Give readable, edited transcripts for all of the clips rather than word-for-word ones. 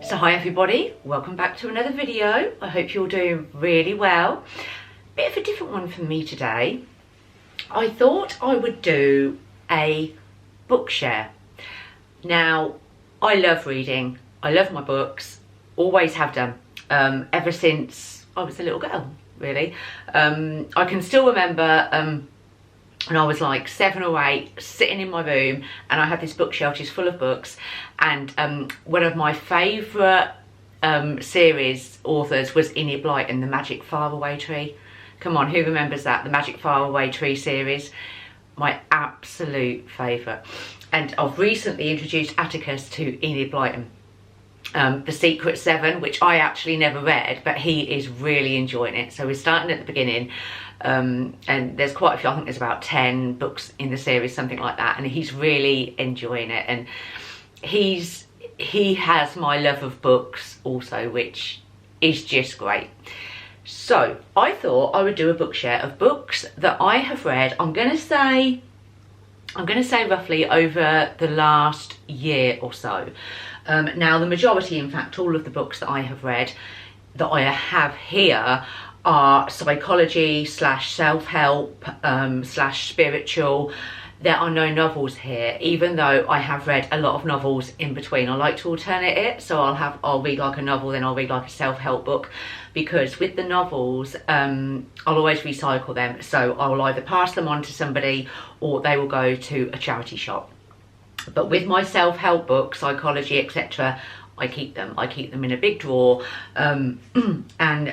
So hi everybody, welcome back to another video. I hope you're doing really well. Bit of a different one for me today. I thought I would do a book share. Now, I love reading, I love my books, always have done, ever since I was a little girl, really. I can still remember when I was like 7 or 8, sitting in my room, and I had this bookshelf just full of books, and one of my favourite series authors was Enid Blyton, The Magic Faraway Tree. Come on, who remembers that? The Magic Faraway Tree series, my absolute favourite. And I've recently introduced Atticus to Enid Blyton. The Secret 7, which I actually never read, but he is really enjoying it. So we're starting at the beginning, and there's quite a few, I think there's about 10 books in the series, something like that, and he's really enjoying it. And he has my love of books also, which is just great. So I thought I would do a book share of books that I have read. I'm going to say roughly over the last year or so. Now, the majority, in fact, all of the books that I have read that I have here are psychology / self-help / spiritual. There are no novels here, even though I have read a lot of novels in between. I like to alternate it, so I'll read like a novel, then I'll read like a self-help book, because with the novels, I'll always recycle them. So I'll either pass them on to somebody or they will go to a charity shop. But with my self-help books, psychology, etc., I keep them in a big drawer. And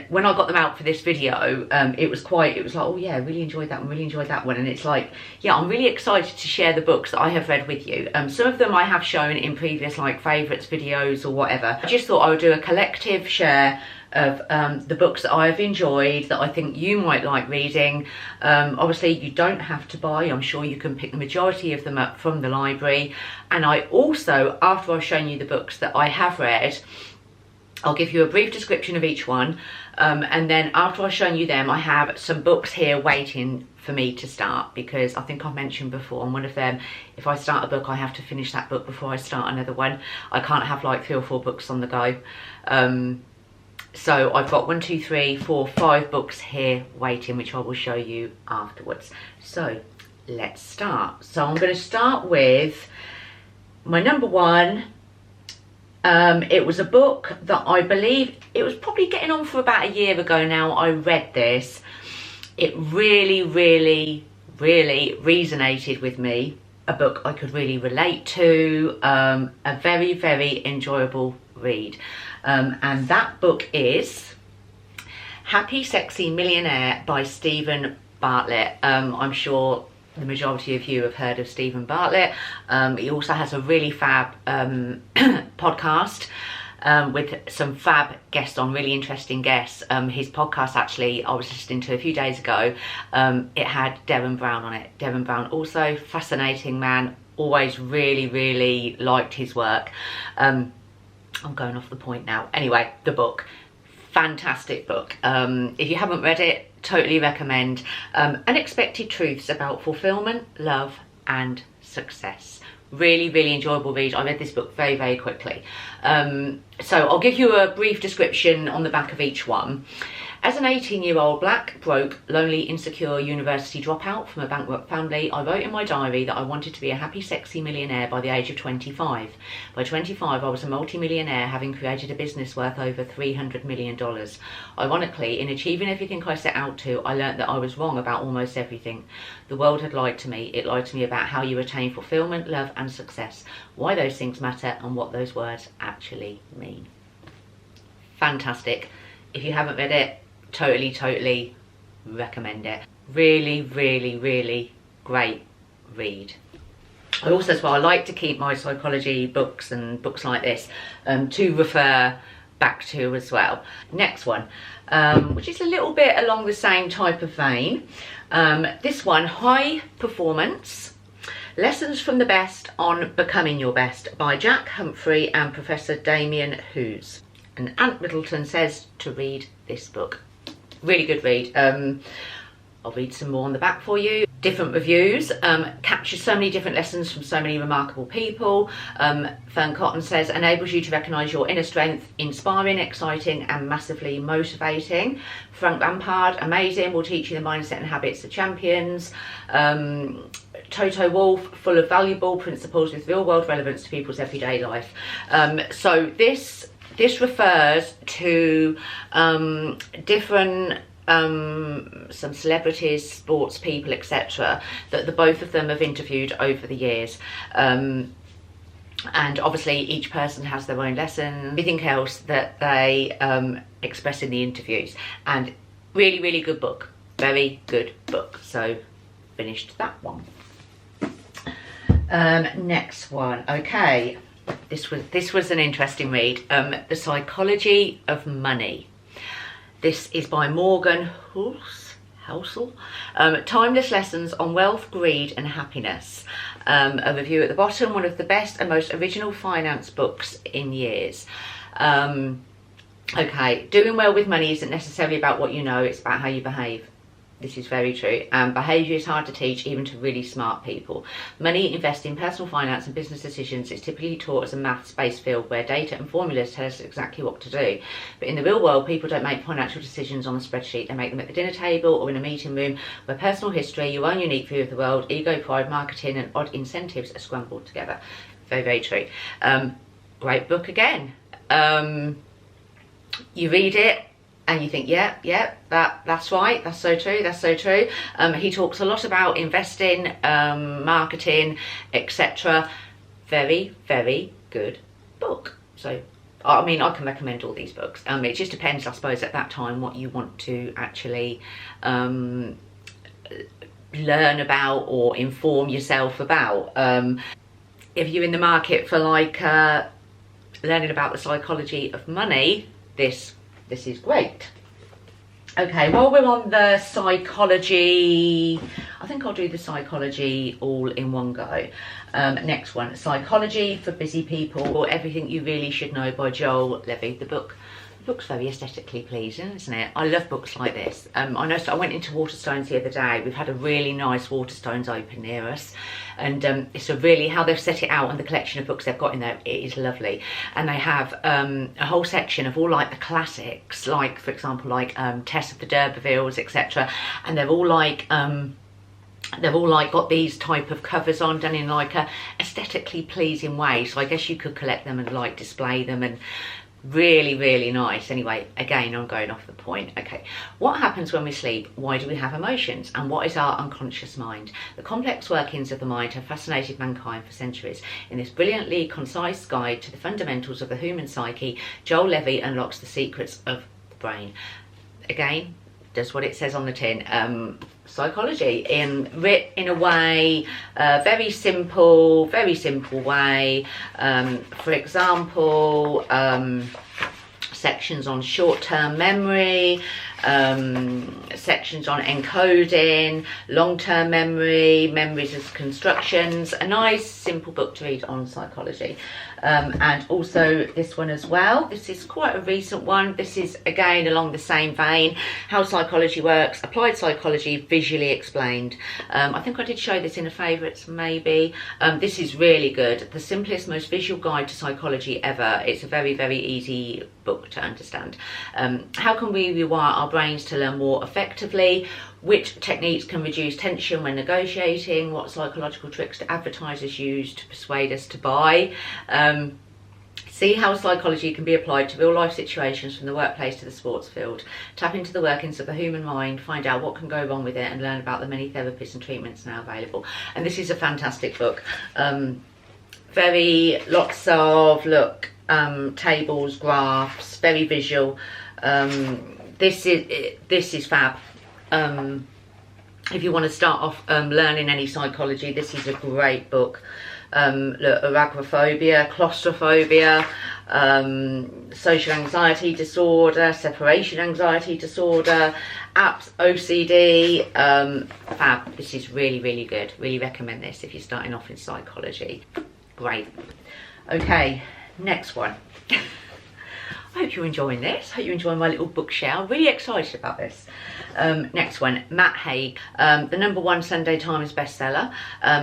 when I got them out for this video, it was like, oh yeah, I really enjoyed that one, and it's like, yeah, I'm really excited to share the books that I have read with you. Some of them I have shown in previous like favourites videos or whatever. I just thought I would do a collective share of the books that I've enjoyed, that I think you might like reading. Obviously you don't have to buy, I'm sure you can pick the majority of them up from the library. And I also, after I've shown you the books that I have read, I'll give you a brief description of each one, and then after I've shown you them, I have some books here waiting for me to start, because I think I mentioned before on one of them, if I start a book I have to finish that book before I start another one. I can't have like 3 or 4 books on the go. So I've got 1, 2, 3, 4, 5 books here waiting, which I will show you afterwards. So let's start. So I'm going to start with my number 1. It was a book that I believe, it was probably getting on for about a year ago now. I read this. It really, really, really resonated with me. A book I could really relate to. A very, very enjoyable read. And that book is Happy Sexy Millionaire by Stephen Bartlett. I'm sure the majority of you have heard of Stephen Bartlett. He also has a really fab podcast with some fab guests on, really interesting guests. His podcast, actually, I was listening to a few days ago. It had Derren Brown on it. Derren Brown, also fascinating man. Always really, really liked his work. I'm going off the point now. Anyway, the book, fantastic book. If you haven't read it, totally recommend. Unexpected Truths About Fulfillment, Love and Success. Really, really enjoyable read. I read this book very, very quickly. So I'll give you a brief description on the back of each one. As an 18-year-old black, broke, lonely, insecure university dropout from a bankrupt family, I wrote in my diary that I wanted to be a happy, sexy millionaire by the age of 25. By 25, I was a multi-millionaire, having created a business worth over $300 million. Ironically, in achieving everything I set out to, I learnt that I was wrong about almost everything. The world had lied to me. It lied to me about how you attain fulfillment, love and success, why those things matter, and what those words actually mean. Fantastic. If you haven't read it, totally recommend it. Really, really, really great read. I also, as well, I like to keep my psychology books and books like this to refer back to as well. Next one, which is a little bit along the same type of vein. This one, High Performance, Lessons from the Best on Becoming Your Best by Jack Humphrey and Professor Damien Hughes. And Ant Middleton says to read this book. Really good read. I'll read some more on the back for you. Different reviews, captures so many different lessons from so many remarkable people. Fern Cotton says, enables you to recognise your inner strength, inspiring, exciting and massively motivating. Frank Lampard, amazing, will teach you the mindset and habits of champions. Toto Wolff, full of valuable principles with real world relevance to people's everyday life. So this refers to different some celebrities, sports people, etc., that the both of them have interviewed over the years. And obviously each person has their own lesson, everything else that they express in the interviews. And really, really good book, very good book. So finished that one. Next one, okay, this was an interesting read. The Psychology of Money. This is by Morgan Housel. Timeless Lessons on Wealth, Greed and Happiness. A review at the bottom, one of the best and most original finance books in years. Okay, doing well with money isn't necessarily about what you know, it's about how you behave. This is very true. Behaviour is hard to teach, even to really smart people. Money, investing, personal finance and business decisions is typically taught as a maths-based field where data and formulas tell us exactly what to do. But in the real world, people don't make financial decisions on a spreadsheet. They make them at the dinner table or in a meeting room where personal history, your own unique view of the world, ego, pride, marketing and odd incentives are scrambled together. Very, very true. Great book again. You read it, and you think, yeah, that's right, that's so true, that's so true. He talks a lot about investing, marketing, etc. Very, very good book. So, I mean, I can recommend all these books. It just depends, I suppose, at that time what you want to actually learn about or inform yourself about. If you're in the market for like learning about the psychology of money, this is great. Okay, while we're on the psychology, I think I'll do the psychology all in one go. Next one, Psychology for Busy People, or Everything You Really Should Know by Joel Levy. The book's very aesthetically pleasing, isn't it? I love books like this. I noticed I went into Waterstones the other day. We've had a really nice Waterstones open near us, and it's a really, how they've set it out and the collection of books they've got in there, it is lovely. And they have a whole section of all like the classics, like for example like Tess of the D'Urbervilles, etc. And they're all like got these type of covers on, done in like a aesthetically pleasing way. So I guess you could collect them and like display them, and really, really nice. Anyway, again, I'm going off the point. Okay, what happens when we sleep? Why do we have emotions? And what is our unconscious mind? The complex workings of the mind have fascinated mankind for centuries. In this brilliantly concise guide to the fundamentals of the human psyche, Joel Levy unlocks the secrets of the brain. Again, does what it says on the tin. Psychology in a way, very simple way. For example, sections on short-term memory, sections on encoding, long-term memory, memories as constructions. A nice simple book to read on psychology. And also this one as well. This is quite a recent one. This is again along the same vein. How Psychology Works, Applied Psychology Visually Explained. I think I did show this in a favourites maybe. This is really good. The simplest, most visual guide to psychology ever. It's a very, very easy book to understand. How can we rewire our brains to learn more effectively? Which techniques can reduce tension when negotiating? What psychological tricks do advertisers use to persuade us to buy? See how psychology can be applied to real life situations from the workplace to the sports field. Tap into the workings of the human mind, find out what can go wrong with it, and learn about the many therapies and treatments now available. And this is a fantastic book. Very lots of tables, graphs, very visual. This is fab. If you want to start off learning any psychology, this is a great book. Look, agoraphobia, claustrophobia, social anxiety disorder, separation anxiety disorder, apps, OCD, fab. This is really, really good. Really recommend this if you're starting off in psychology. Great. Okay, next one. I hope you're enjoying this. I hope you're enjoying my little bookshare. I'm really excited about this. Next one, Matt Haig, the #1 Sunday Times bestseller.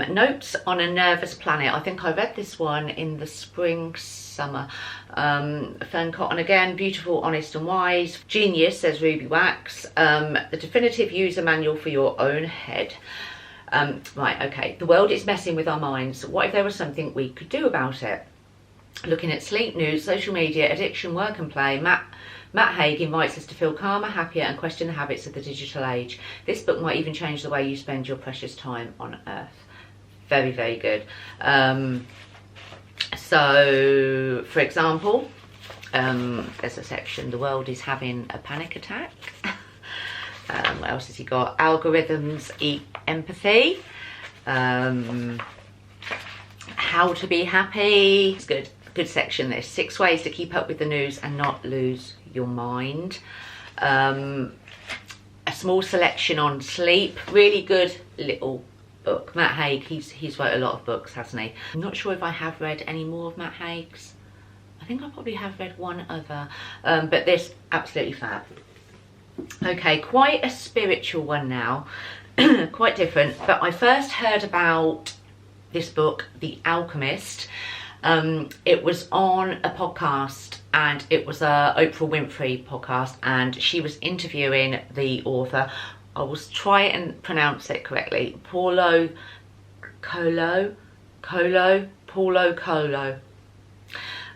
Notes on a Nervous Planet. I think I read this one in the spring, summer. Fern Cotton again, beautiful, honest and wise. Genius, says Ruby Wax. The definitive user manual for your own head. Right, okay. The world is messing with our minds. What if there was something we could do about it? Looking at sleep, news, social media, addiction, work and play, Matt Haig invites us to feel calmer, happier and question the habits of the digital age. This book might even change the way you spend your precious time on earth. Very, very good. So, for example, there's a section, the world is having a panic attack. What else has he got? Algorithms eat empathy. How to be happy. It's good. Good section this. 6 ways to keep up with the news and not lose your mind. A small selection on sleep. Really good little book. Matt Haig, he's wrote a lot of books, hasn't he? I'm not sure if I have read any more of Matt Haig's. I think I probably have read one other, but this, absolutely fab. Okay, quite a spiritual one now. Quite different, but I first heard about this book, The Alchemist. It was on a podcast, and it was a Oprah Winfrey podcast, and she was interviewing the author. I will try and pronounce it correctly. Paulo Coelho.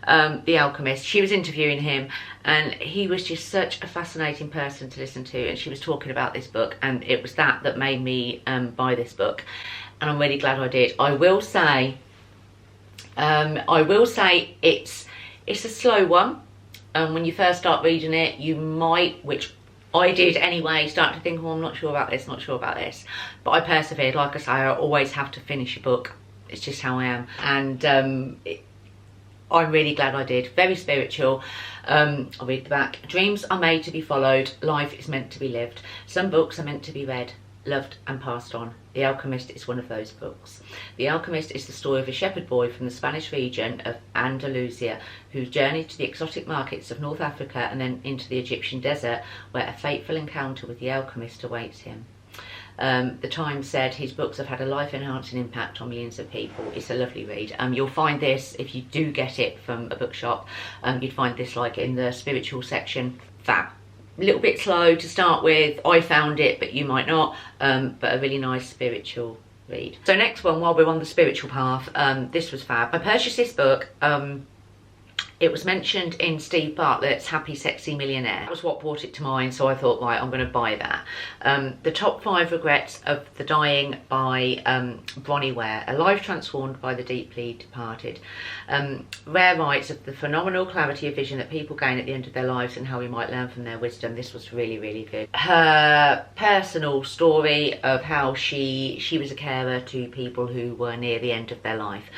The Alchemist. She was interviewing him, and he was just such a fascinating person to listen to, and she was talking about this book, and it was that made me buy this book, and I'm really glad I did. I will say it's a slow one. When you first start reading it, you might, which I did anyway, start to think, oh, I'm not sure about this, but I persevered. Like I say, I always have to finish a book. It's just how I am, and I'm really glad I did. Very spiritual. I'll read the back. Dreams are made to be followed. Life is meant to be lived. Some books are meant to be read, loved and passed on. The Alchemist is one of those books. The Alchemist is the story of a shepherd boy from the Spanish region of Andalusia who journeyed to the exotic markets of North Africa and then into the Egyptian desert, where a fateful encounter with the alchemist awaits him. The Times said his books have had a life-enhancing impact on millions of people. It's a lovely read. You'll find this, if you do get it from a bookshop, you'd find this like in the spiritual section. Fab. A little bit slow to start with. I found it, but you might not. But a really nice spiritual read. So next one, while we're on the spiritual path, this was fab. I purchased this book. It was mentioned in Steve Bartlett's Happy Sexy Millionaire. That was what brought it to mind, so I thought, right, I'm going to buy that. The Top 5 Regrets of the Dying by Bronnie Ware, a life transformed by the deeply departed. Ware writes of the phenomenal clarity of vision that people gain at the end of their lives and how we might learn from their wisdom. This was really, really good. Her personal story of how she was a carer to people who were near the end of their life.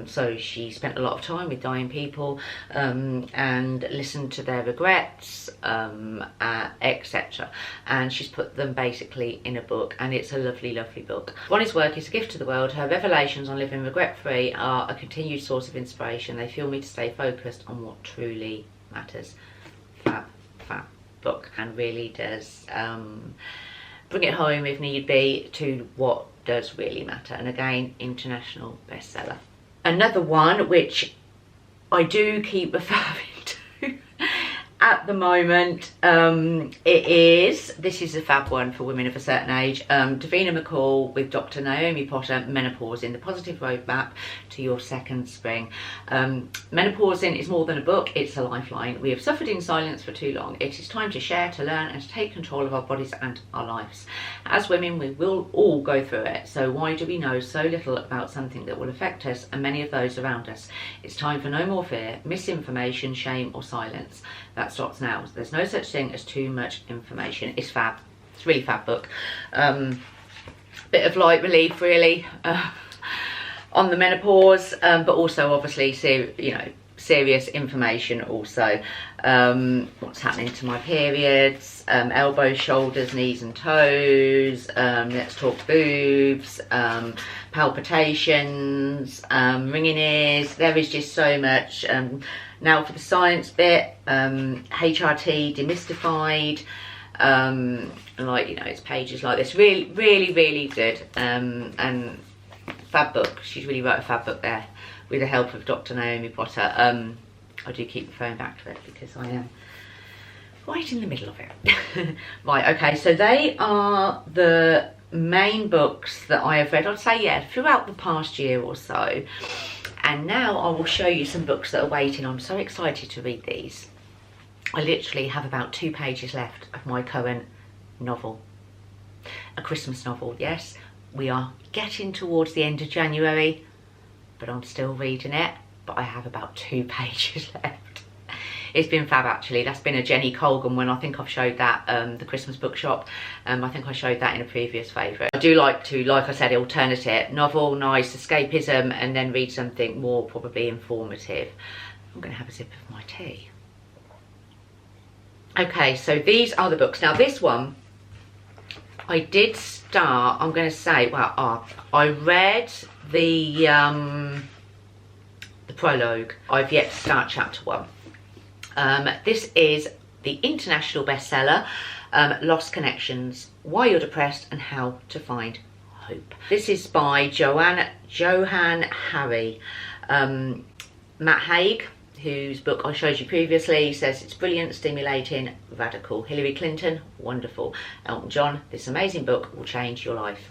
So she spent a lot of time with dying people, and listened to their regrets, etc. And she's put them basically in a book, and it's a lovely, lovely book. Ronnie's work is a gift to the world. Her revelations on living regret-free are a continued source of inspiration. They fuel me to stay focused on what truly matters. Fab, fab book, and really does bring it home, if need be, to what does really matter. And again, international bestseller. Another one which I do keep referring to at the moment, this is a fab one for women of a certain age. Davina McCall with Dr. Naomi Potter, Menopause in, the positive roadmap to your second spring. Menopause in is more than a book, it's a lifeline. We have suffered in silence for too long. It is time to share, to learn and to take control of our bodies and our lives. As women, we will all go through it, so why do we know so little about something that will affect us and many of those around us? It's time for no more fear, misinformation, shame or silence. That stops now. There's no such thing as too much information. It's fab. It's a really fab book. Bit of light relief really on the menopause, but also obviously serious information also. What's happening to my periods, elbows, shoulders, knees and toes, let's talk boobs, palpitations, ringing ears. There is just so much. Now for the science bit, HRT demystified, like, you know, it's pages like this, really good, and fab book. She's really wrote a fab book there with the help of Dr. Naomi Potter. I do keep referring back to it because I am right in the middle of it. Right, okay, so they are the main books that I have read, I'd say, yeah, throughout the past year or so. And now I will show you some books that are waiting. I'm so excited to read these. I literally have about 2 pages left of my current novel. A Christmas novel, yes. We are getting towards the end of January, but I'm still reading it. But I have about 2 pages left. It's been fab, actually. That's been a Jenny Colgan one. I think I've showed that, the Christmas bookshop. I think I showed that in a previous favourite. I do like to, like I said, alternate it. Novel, nice, escapism, and then read something more probably informative. I'm going to have a sip of my tea. Okay, so these are the books. Now this one, I did start, I'm going to say, well, I read the prologue. I've yet to start chapter 1. This is the international bestseller, Lost Connections, Why You're Depressed and How to Find Hope. This is by Johann Hari. Matt Haig, whose book I showed you previously, says it's brilliant, stimulating, radical. Hillary Clinton, wonderful. Elton John, this amazing book will change your life.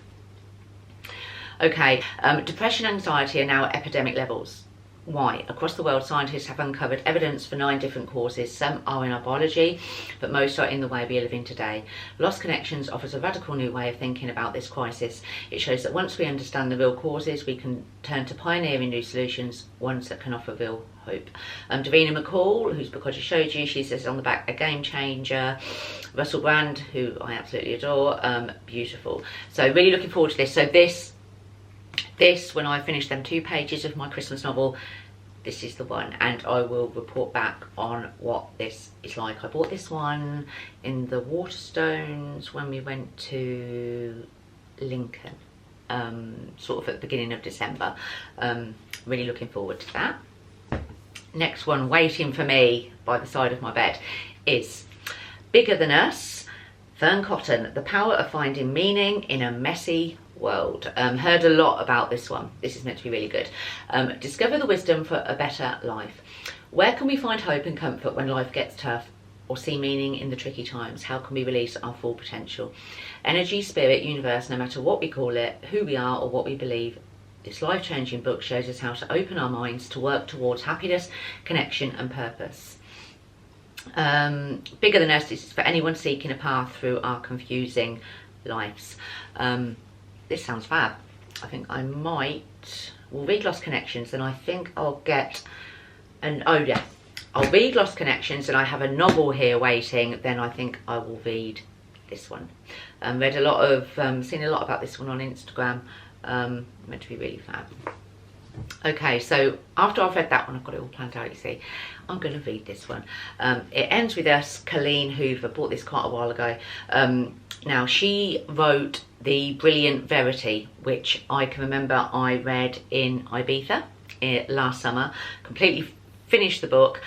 Okay, depression and anxiety are now at epidemic levels. Why? Across the world, scientists have uncovered evidence for 9 different causes. Some are in our biology, but most are in the way we are living today. Lost Connections offers a radical new way of thinking about this crisis. It shows that once we understand the real causes, we can turn to pioneering new solutions, ones that can offer real hope. Davina McCall, whose book I just showed you, she says on the back, a game changer. Russell Brand, who I absolutely adore, beautiful. So really looking forward to this. So this, when I finish them 2 pages of my Christmas novel, this is the one, and I will report back on what this is like. I bought this one in the Waterstones when we went to Lincoln, sort of at the beginning of December. Really looking forward to that. Next one, waiting for me by the side of my bed, is Bigger Than Us, Fern Cotton, The Power of Finding Meaning in a Messy World. Heard a lot about this one. This is meant to be really good. Discover the wisdom for a better life. Where can we find hope and comfort when life gets tough, or see meaning in the tricky times? How can we release our full potential? Energy, spirit, universe, no matter what we call it, who we are or what we believe, this life-changing book shows us how to open our minds to work towards happiness, connection and purpose. Bigger Than Us is for anyone seeking a path through our confusing lives. This sounds fab. I think I will read Lost Connections, and I think I'll get I'll read Lost Connections, and I have a novel here waiting, then I think I will read this one. Read a lot of, seen a lot about this one on Instagram. Meant to be really fab. Okay, so after I've read that one, I've got it all planned out, you see, I'm going to read this one. It ends with us, Colleen Hoover, bought this quite a while ago. Now, she wrote The Brilliant Verity, which I can remember I read in Ibiza last summer. Completely finished the book.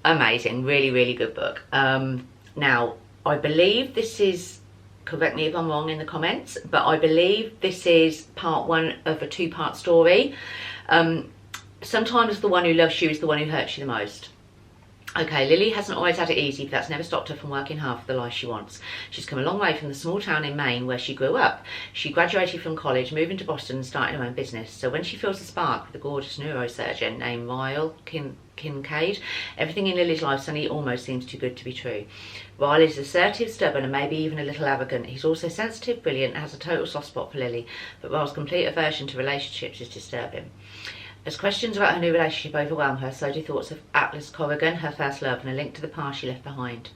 Amazing, really good book. Now, I believe this is, correct me if I'm wrong in the comments, but I believe this is part 1 of a 2-part story. Sometimes the one who loves you is the one who hurts you the most. Okay, Lily hasn't always had it easy, but that's never stopped her from working hard for the life she wants. She's come a long way from the small town in Maine where she grew up. She graduated from college, moving to Boston and starting her own business. So when she feels a spark with a gorgeous neurosurgeon named Ryle Kincaid, everything in Lily's life suddenly almost seems too good to be true. Ryle is assertive, stubborn and maybe even a little arrogant. He's also sensitive, brilliant and has a total soft spot for Lily, but Ryle's complete aversion to relationships is disturbing. As questions about her new relationship overwhelm her, so do thoughts of Atlas Corrigan, her first love, and a link to the past she left behind.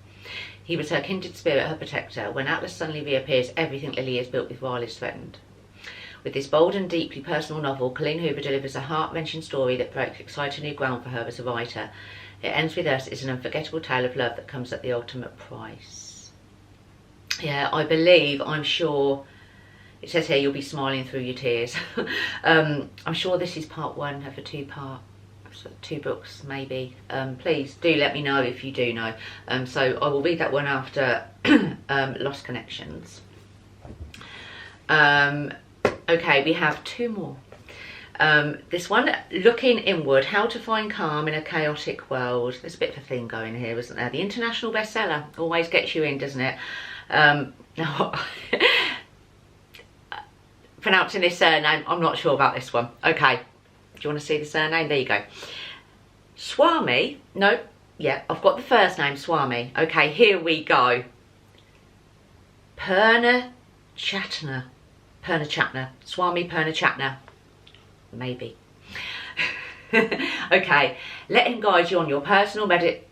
He was her kindred spirit, her protector. When Atlas suddenly reappears, everything Lily has built with Ryle is threatened. With this bold and deeply personal novel, Colleen Hoover delivers a heart-wrenching story that breaks exciting new ground for her as a writer. It Ends With Us is an unforgettable tale of love that comes at the ultimate price. Yeah, I'm sure, it says here you'll be smiling through your tears. I'm sure this is part 1 of a 2-part So 2 books maybe. Please do let me know if you do know. So I will read that one after Lost Connections. Okay, we have 2 more. This one, Looking Inward, How to Find Calm in a Chaotic World. There's a bit of a theme going here, isn't there? The international bestseller always gets you in, doesn't it? Now, pronouncing this surname, I'm not sure about this one. Okay, do you want to see the surname? There you go. Swami, no, yeah, I've got the first name, Swami. Okay, here we go. Purnachatna, Swami Purnachatna, maybe. Okay, let him guide you on your personal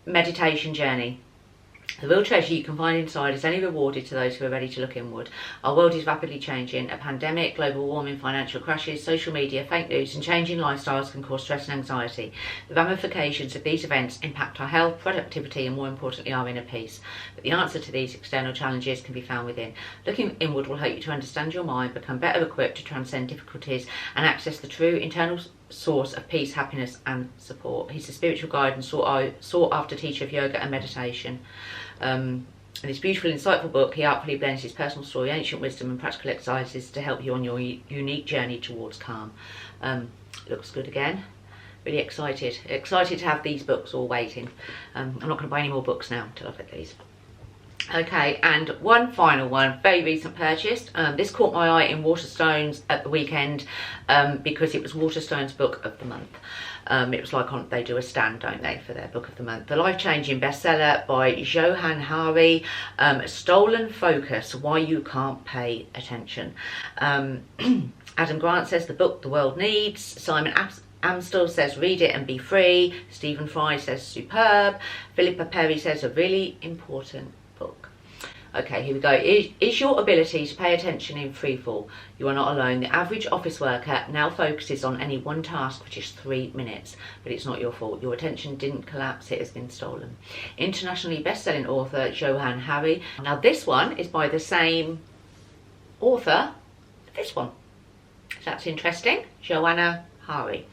meditation journey. The real treasure you can find inside is only rewarded to those who are ready to look inward. Our world is rapidly changing. A pandemic, global warming, financial crashes, social media, fake news and changing lifestyles can cause stress and anxiety. The ramifications of these events impact our health, productivity and more importantly our inner peace. But the answer to these external challenges can be found within. Looking inward will help you to understand your mind, become better equipped to transcend difficulties and access the true internal source of peace, happiness and support. He's a spiritual guide and sought after teacher of yoga and meditation. In this beautiful, insightful book, he artfully blends his personal story, ancient wisdom and practical exercises to help you on your unique journey towards calm. Looks good again. Really excited to have these books all waiting. I'm not going to buy any more books now until I've read these. Okay, and one final one, very recent purchase. This caught my eye in Waterstones at the weekend because it was Waterstones Book of the Month. It was like they do a stand, don't they, for their Book of the Month. The life-changing bestseller by Johann Hari, Stolen Focus, Why You Can't Pay Attention. Adam Grant says the book the world needs. Simon Amstel says read it and be free. Stephen Fry says superb. Philippa Perry says a really important book. Okay, here we go. Is your ability to pay attention in freefall? You are not alone. The average office worker now focuses on any one task, which is 3 minutes, but it's not your fault. Your attention didn't collapse, it has been stolen. Internationally best-selling author Johann Hari. Now this one is by the same author as this one. That's interesting. Johanna Hari.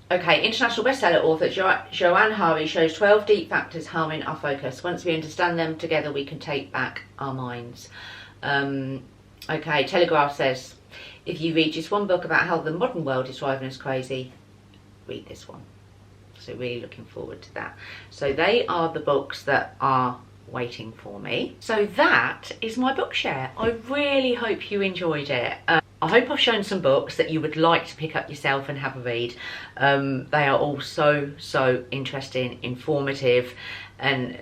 Okay, international bestseller author Johann Hari shows 12 deep factors harming our focus. Once we understand them together, we can take back our minds. Okay, Telegraph says, if you read just one book about how the modern world is driving us crazy, read this one. So really looking forward to that. So they are the books that are waiting for me. So that is my book share. I really hope you enjoyed it. I hope I've shown some books that you would like to pick up yourself and have a read. They are all so interesting, informative, and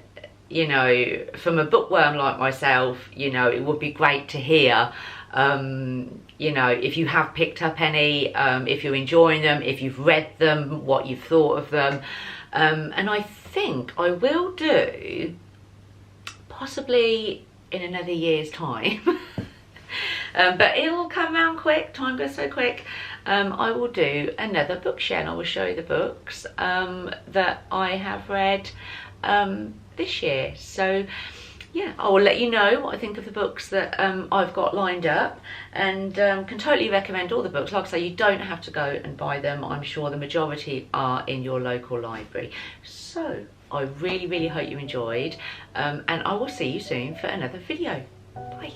you know, from a bookworm like myself, you know, it would be great to hear you know, if you have picked up any, if you're enjoying them, if you've read them, what you've thought of them. And I think I will do, possibly in another year's time, but it'll come round quick, time goes so quick. I will do another book share and I will show you the books that I have read this year. So yeah, I will let you know what I think of the books that I've got lined up, and can totally recommend all the books. Like I say, you don't have to go and buy them. I'm sure the majority are in your local library. So I really hope you enjoyed, and I will see you soon for another video. Bye.